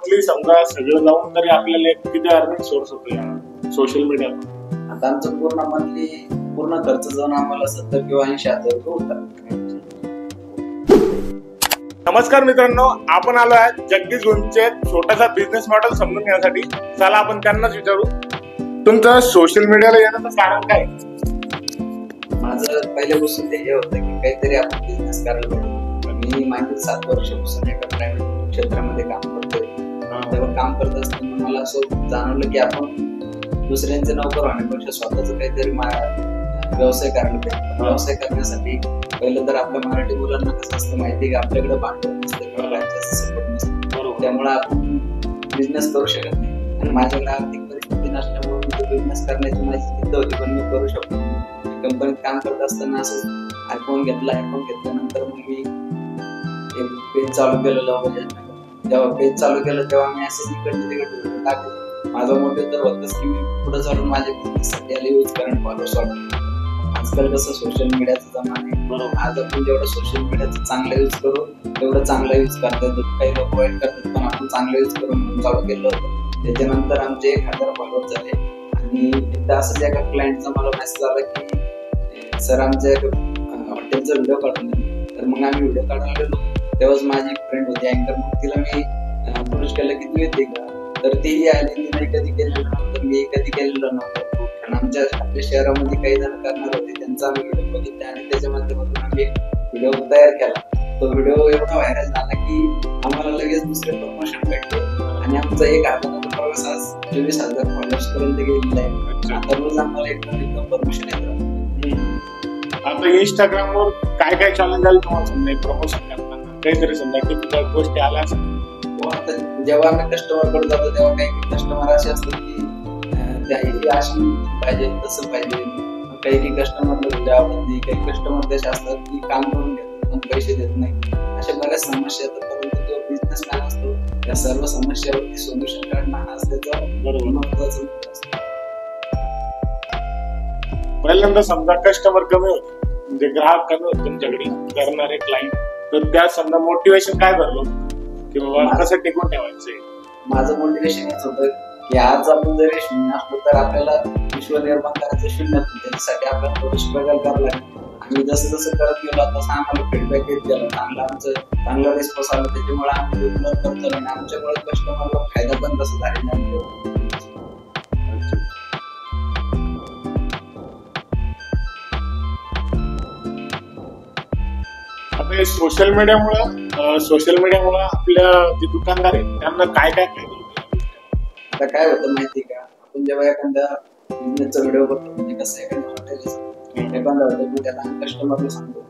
Monthly समजा सगळं जाऊन तरी आपल्याला किती अर्निंग सोर्स होतो या सोशल मीडियावर? आता आमचं पूर्ण मंथली पूर्ण खर्च जाऊन आम्हाला 70 किंवा 80,000 रुपये होतात. नमस्कार मित्रांनो, आपण आलो आहे जगदीश गुंजचे छोटासा बिझनेस मॉडेल समजून घेण्यासाठी. चला आपण त्यांनाच विचारू, तुमचं सोशल मीडियाला येण्याचं कारण काय? माझं पहिल्यापासून ते हे होतं की काहीतरी आपण बिझनेस करायला पाहिजे. मी मागील 7 वर्षापासून एका प्रायव्हेट क्षेत्रामध्ये काम करतोय. तेव्हा काम करत असताना मला असं जाणवलं की आपण दुसऱ्यांचे नोकर होण्यापेक्षा स्वतःच काहीतरी व्यवसाय करायला पाहिजे. व्यवसाय करण्यासाठी पहिलं तर आपल्या मराठी मुलांना कसं असतं माहिती की आपल्याकडे भांडवल नसतं किंवा बँकेचा सपोर्ट नसतो, त्यामुळे आपण बिझनेस करू शकत नाही. आणि माझ्याकडे आर्थिक परिस्थिती नसल्यामुळे मी बिझनेस करण्याची माझी जिद्द होती, पण मी करू शकतो. कंपनीत काम करत असताना असं आयफोन घेतल्यानंतर मग मी एक पेज चालू केलेलं. म्हणजे जेव्हा पेज चालू केलं तेव्हा मी असंच इकडे तिकडे टाकले. माझा मोटिव्ह तर होतच की मी पुढे चालून माझ्या बिझनेससाठी याला यूज करेन, फॉलोअर्स वाढवून. आजकाल कसं सोशल मीडियाचा जमाना आहे. बरोबर, आज आपण जेवढं सोशल मीडियाचा चांगला यूज करू तेवढं चांगला यूज करतात. काही लोक वाईट करतात, पण आपण चांगला यूज करून म्हणून चालू केलं होतं. त्याच्यानंतर आमचे 1000 फॉलोअर्स झाले. आणि एकदा असंच एका क्लायंटचा मला मेसेज आला की सर आमच्या हॉटेलचा व्हिडिओ काढून दिला. तर मग आम्ही व्हिडिओ काढायला गेलो. तेव्हाच माझी एक फ्रेंड होती अँकर, मग तिला मी अप्रोच केलं की तू येते का? तर तीही आली. तिने कधी केलेलं नव्हतं, मी कधी केलेलं नव्हतं. कारण आपल्या शहरामध्ये काही जण करणार होते, त्यांचा आम्ही व्हिडिओ बघितला आणि त्याच्या माध्यमातून आम्ही व्हिडिओ तयार केला. तो व्हिडिओ एवढा व्हायरल झाला की आम्हाला लगेच दुसरे प्रमोशन भेटले आणि आमचा 1,000 प्रवास आज 24,000 फॉलोअर्स पर्यंत गेलेला आहे. आता रोज आम्हाला एकदम प्रमोशन येतं. आता इंस्टाग्रामवर काय काय चॅलेंज आले तुम्हाला समजा प्रमोशन करताना? काहीतरी समजा डिफिकल्ट गोष्टी आल्या असतात. जेव्हा आम्ही कस्टमरकडे जातो तेव्हा काही कस्टमर असे असतात की ही अशी पाहिजे, तसं पाहिजे. काही कस्टमरला व्हिडिओ आवडत नाही. काही कस्टमर तसे असतात की काम करून घेतात पण पैसे देत नाही. अशा बऱ्याच समस्या येतात. परंतु जो बिझनेसमॅन असतो त्या सर्व समस्यावरती सोल्युशन काढणं हा त्याचा महत्वाचा मुद्दा असतो. पहिल्यांदा समजा कस्टमर कमी होते, म्हणजे ग्राहक कमी होते तुमच्याकडे करणारे क्लायंट, तर त्या समजा मोटिवेशन काय धरलं की बाबा कसं टिकून ठेवायचंय? माझं मोटिवेशन हेच होतं की आज आपण जरी शून्य असलो तर आपल्याला विश्व निर्माण करायचं शून्य. त्याच्यासाठी आपल्याला थोडं स्ट्रगल करावं लागेल. आणि जसं जसं करत गेलो तसं आम्हाला फीडबॅक येत गेला. चांगला रिस्पॉन्स आला. त्याच्यामुळे आम्ही रेग्युलर करतो आणि आमच्यामुळे कस्टमरला फायदा पण तसा झालेला आहे. आता सोशल मीडियामुळे आपल्या जे दुकानदार आहेत त्यांना काय काय फायदा होतो? आता काय होतं माहिती का, आपण जेव्हा एखाद्या बिझनेसचा व्हिडिओ करतो, म्हणजे कसं एखाद्या हॉटेलमध्ये आता कस्टमरला सांगतो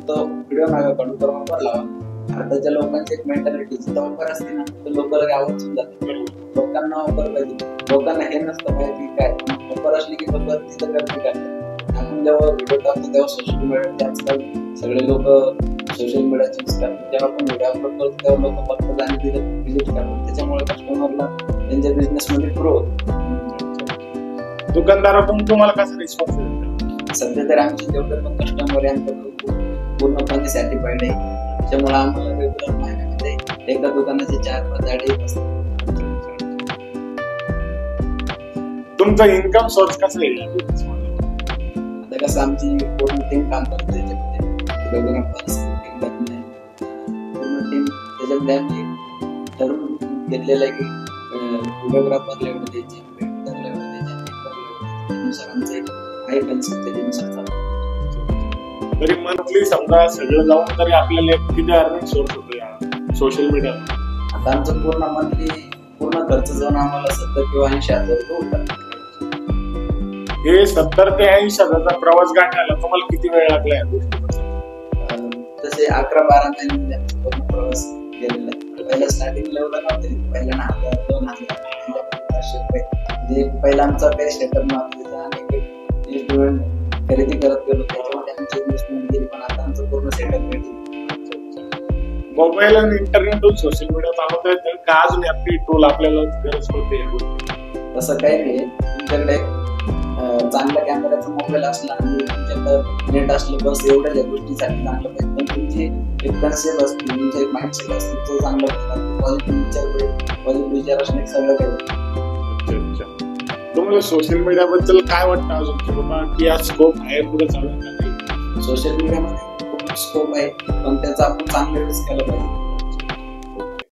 तो व्हिडिओ नका काढू तर ऑफर लावा. भारताच्या लोकांची एक मेंटॅलिटी, जिथं ऑफर असते ना तर लोकांना आवडून जाते. लोकांना ऑफर पाहिजे. लोकांना हे नसतं माहिती काय ऑफर असली की लोक तिथं गर्दी करतात. आपण जेव्हा व्हिडिओ टाकतो तेव्हा सोशल मीडियावरती आजकाल सगळे लोक सोशल मीडियाचे यूज करतात. जेव्हा आपण व्हिडिओ अपलोड करतो तेव्हा लोक बघतात आणि तिथे व्हिजिट करतात. त्याच्यामुळे कस्टमरला त्यांच्या बिझनेसमध्ये ग्रो होतो. दुकानदाराकडून तुम्हाला कसा रिस्पॉन्स येतो? सध्या तर आमचे जेवढे पण कस्टमर आहे पूर्णपणे सॅटिस्फाईड आहे. त्याच्यामुळे आम्हाला रेग्युलर महिन्यामध्ये एका दुकानाचे 4-5 ॲड असतात. तुमचा इन्कम सोर्स कसा आहे? आता कसं आमची पूर्ण टीम काम करते त्याच्यामध्ये. पूर्ण टीम त्याच्यामध्ये आम्ही ठरवून घेतलेलं आहे की व्हिडिओग्राफरला एवढं द्यायचे, एडिटरला एवढं द्यायचे. त्यानुसार आमचं एक आहे कन्सेप्ट, त्याच्यानुसार चालतं. तरी मंथली समजा सगळं जाऊन तरी आपल्याला किती अर्निंग सोर्स होतो या सोशल मीडिया? आता आमचं पूर्ण मंथली पूर्ण खर्च जाऊन आम्हाला 70 किंवा 80,000 रुपये होतात. हे 70 ते 80,000चा प्रवास गाठायला तुम्हाला किती वेळ लागला या गोष्टी? तसे 11-12 महिन्यांमध्ये पूर्ण प्रवास गेलेला आहे. पहिल्या स्टार्टिंगला एवढं नव्हते. पहिल्या 1,000, 2,000, 500 रुपये म्हणजे पहिला आमचा काही सेटअप नव्हता. आणि इन्स्ट्रुमेंट खरेदी करत गेलो त्याच्यामध्ये आमची इन्व्हेस्टमेंट गेली. पण आता आमचं पूर्ण सेटअप भेटली. मोबाईल आणि इंटरनेट सोशल मीडिया चालवता येतं का अजून आपली टूल आपल्याला गरज पडते? तसं काही नाही. तुमच्याकडे चांगल्या कॅमेराचा मोबाईल असला आणि तुमच्याकडे नेट असलं बस एवढ्या ज्या गोष्टीसाठी चांगलं पाहिजे. पण तुमची एक कन्सेप्ट असते, तुमचं एक माइंडसेट असतो तो चांगला पॉझिटिव्ह विचार, पॉझिटिव्ह विचार सगळं काही होतं. अच्छा अच्छा. तुम्हाला सोशल मीडिया बद्दल काय वाटतं अजून की बाबा की या स्कोप आहे पुढे चालू सोशल मीडियामध्ये खूप स्कोप आहे, पण त्याचा आपण चांगला यूज केला पाहिजे.